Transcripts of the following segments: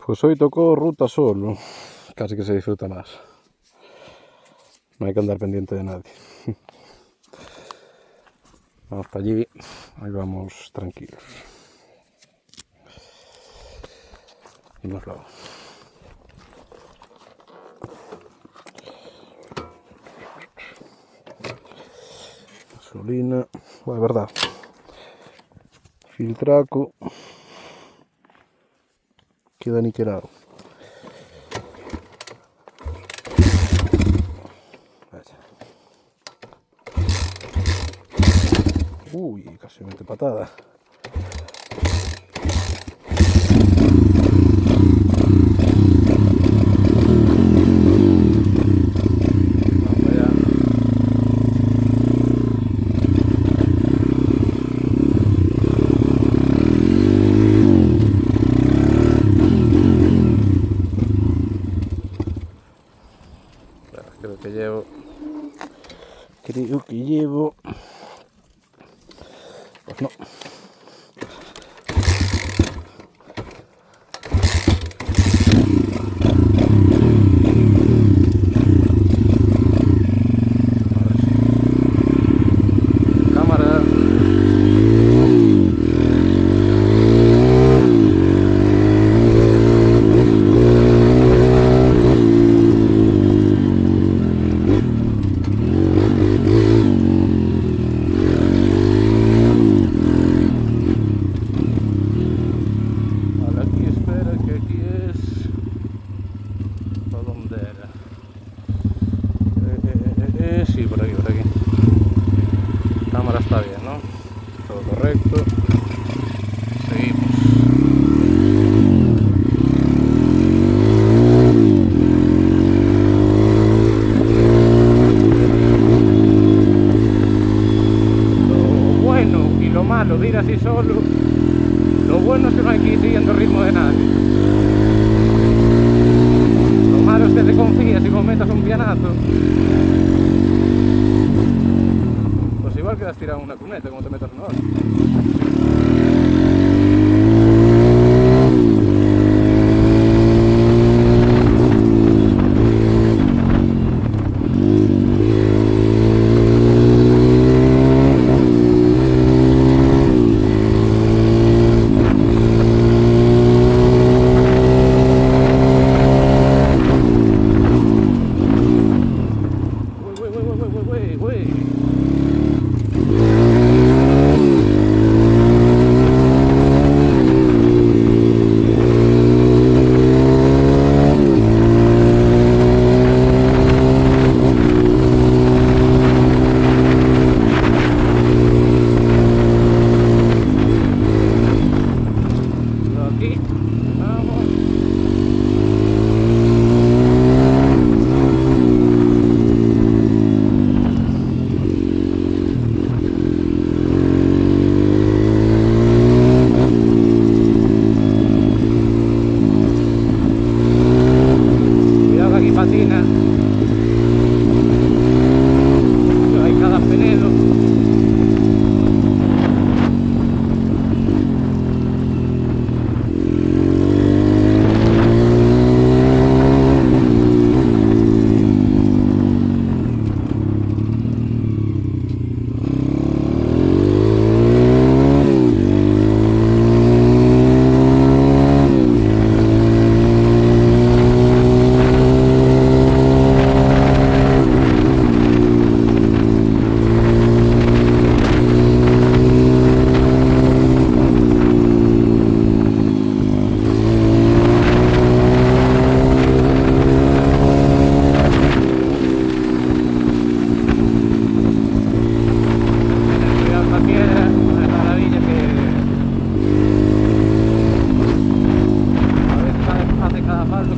Pues hoy tocó ruta solo, casi que se disfruta más. No hay que andar pendiente de nadie. Vamos para allí, ahí vamos tranquilos. Y nos vamos. Gasolina, bueno, es verdad. Filtraco. Queda niquelado. Uy, casi mete patada. Creo que llevo, pues no. Cámara. Sí, por aquí, por aquí. Cámara está bien, ¿no? Todo correcto. Seguimos. Lo bueno y lo malo de ir así solo, lo bueno es que no hay que ir siguiendo el ritmo de nadie. Lo malo es que te confías y cometas un pianazo. Igual quedas tirado en una cuneta como te metas en hora. Patina, hay cada penelo.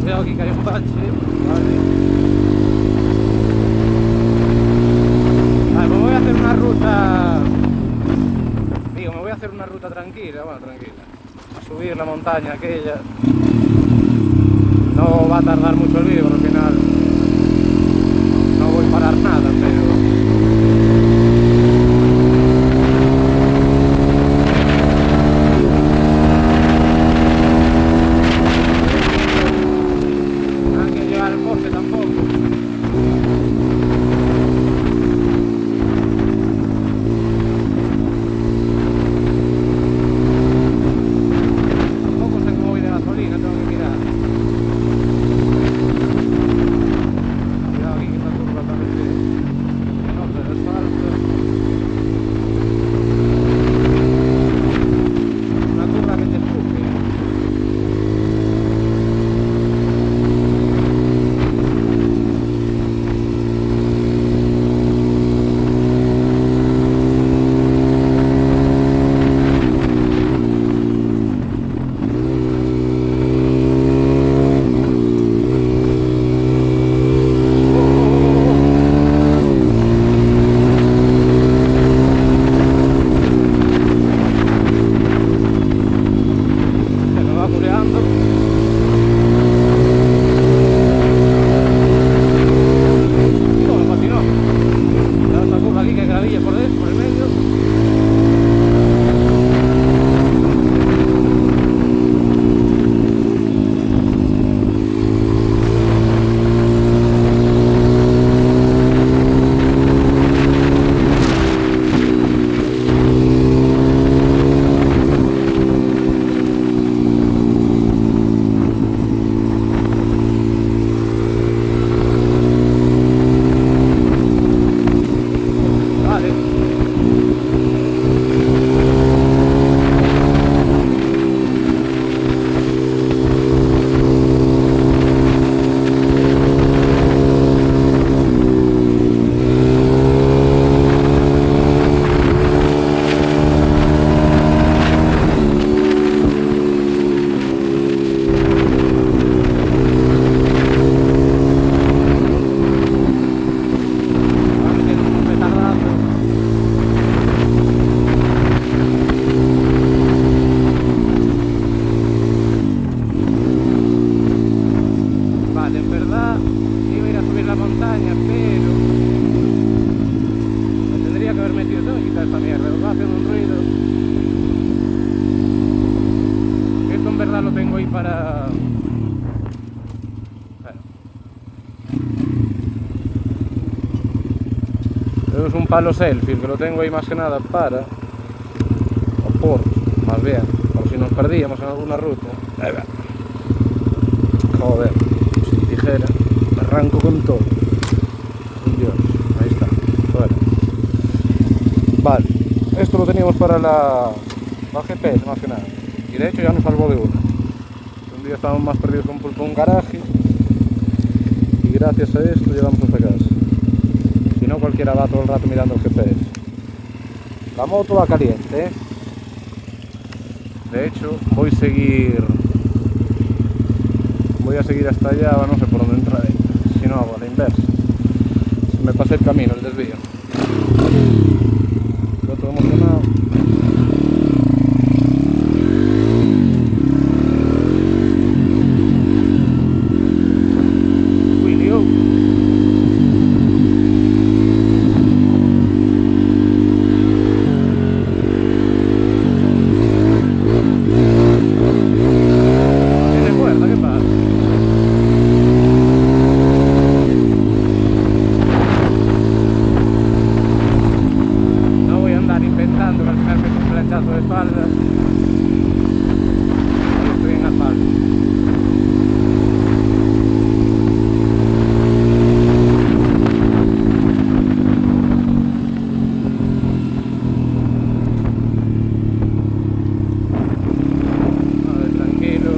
Cuidado aquí que hay un bache, vale. Vale, pues voy a hacer una ruta. Digo, me voy a hacer una ruta tranquila, bueno, tranquila. A subir la montaña aquella. No va a tardar mucho el vídeo, porque al final no voy a parar nada, pero. es un palo selfie, que lo tengo ahí más que nada para, o por, más bien, por si nos perdíamos en alguna ruta. Joder, sin tijera, arranco con todo. Dios, ahí está, fuera. Vale, esto lo teníamos para la GPS más que nada, y de hecho ya nos salvó de una. Un día estábamos más perdidos con pulpo en un garaje, y gracias a esto llegamos hasta casa. Si no, cualquiera va todo el rato mirando el GPS. La moto va caliente, ¿eh? De hecho, voy a seguir hasta allá, no sé por dónde entraré, si no hago a la inversa. Se me pasé el camino, el desvío. Yo todo emocionado. De espaldas y estoy en asfalto. A ver, tranquilo.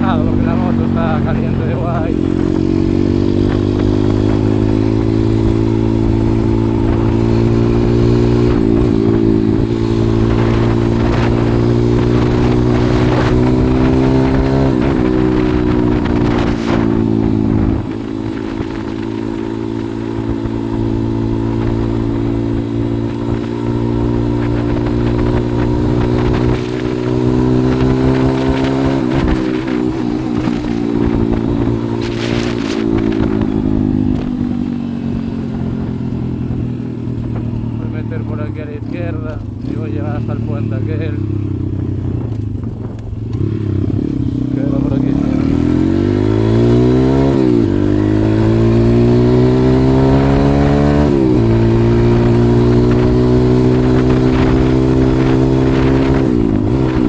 Porque la moto está caliente de guay. Por aquí a la izquierda y voy a llegar hasta el puente aquel que va por aquí.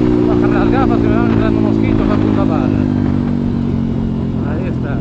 Voy a bajar las gafas que me van entrando mosquitos a puta pala. Ahí está.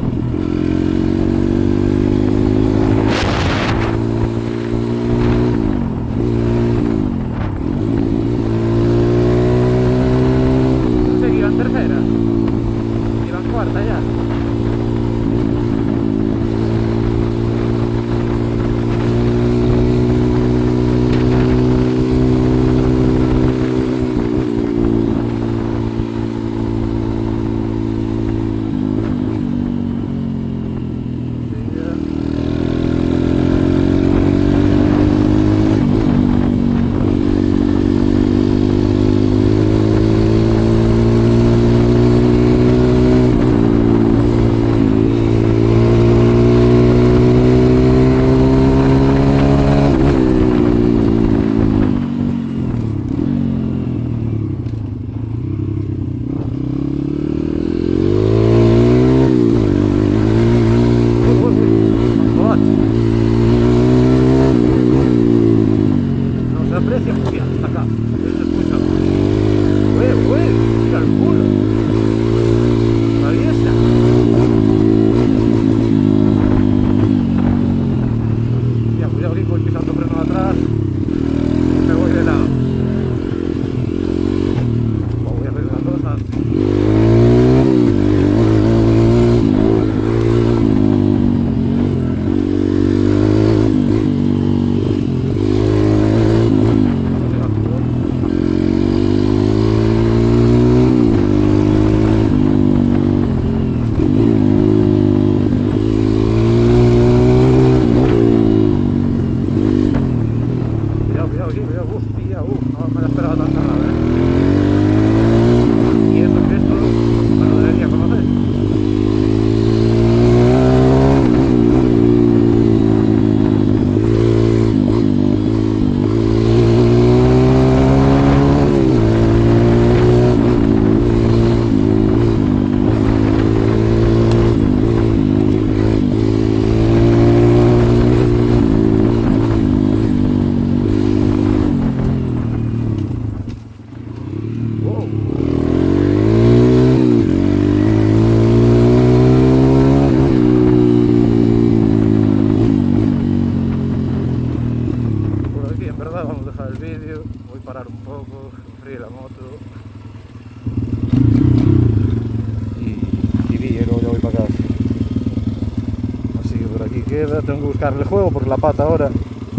queda, tengo que buscar el juego porque la pata ahora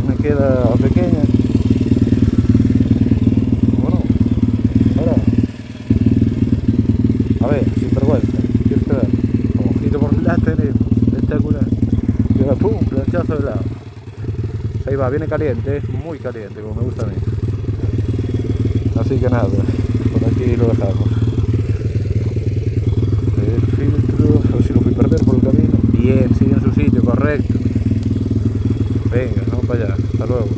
me queda pequeña. Bueno, ahora, a ver, sin vergüenza, ¿quieres que ver? Ojito por la tele, espectacular. Y ahora, pum, planchazo de lado. Ahí va, viene caliente, muy caliente, como me gusta a mí. Así que nada, por aquí lo dejamos. El filtro, a ver si lo fui a perder por el camino. Bien, sigue en su sitio, correcto. Venga, vamos para allá, hasta luego.